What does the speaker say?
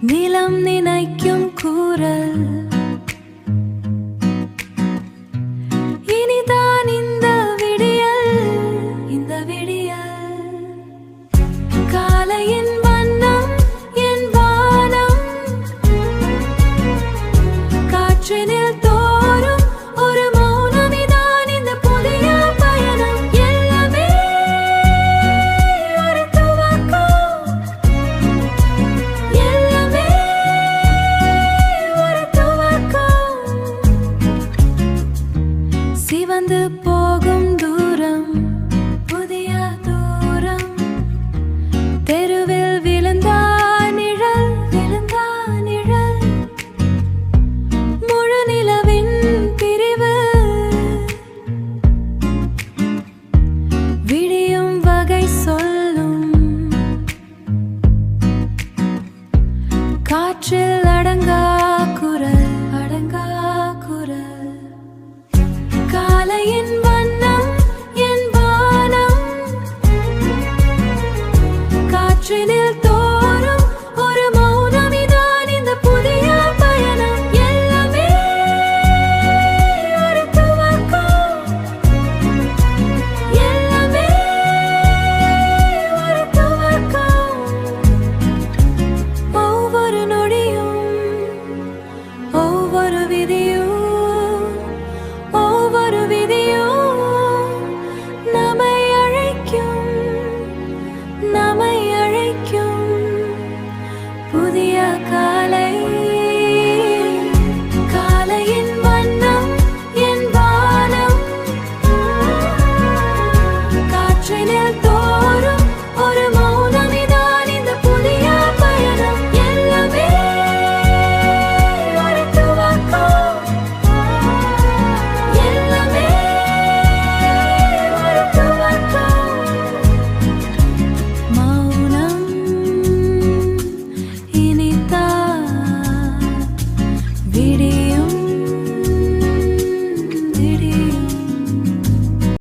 நிலம் நினைக்கும் கூறல் இனிதான் இந்த விடியல் காலையின் வண்ணம் என் வானம் காற்றினில் தோறும் ஒரு மௌனமிதான் இந்த புதிய பயணம் எல்லாமே ஒரு துவக்கம் எல்லாமே ஒரு துவக்கம் சிவந்து போகும் தூரம் புதிய தூரம் தெருவில் விழுந்தா நிழல் முழு நிலவின் பிரிவு விடியும் வகை சொல்லும் காற்றில் அடங்கா குரல் காலையின் வண்ணம் என் வானம் காற்றினில் தோறும் ஒரு மௌனமிதான் இந்த புதிய பயணம் எல்லாமே ஒரு துவக்கம் எல்லாமே ஒரு துவக்கம் ஒவ்வொரு நொடியும் ஒவ்வொரு விதியும் நம்மை அழைக்கும்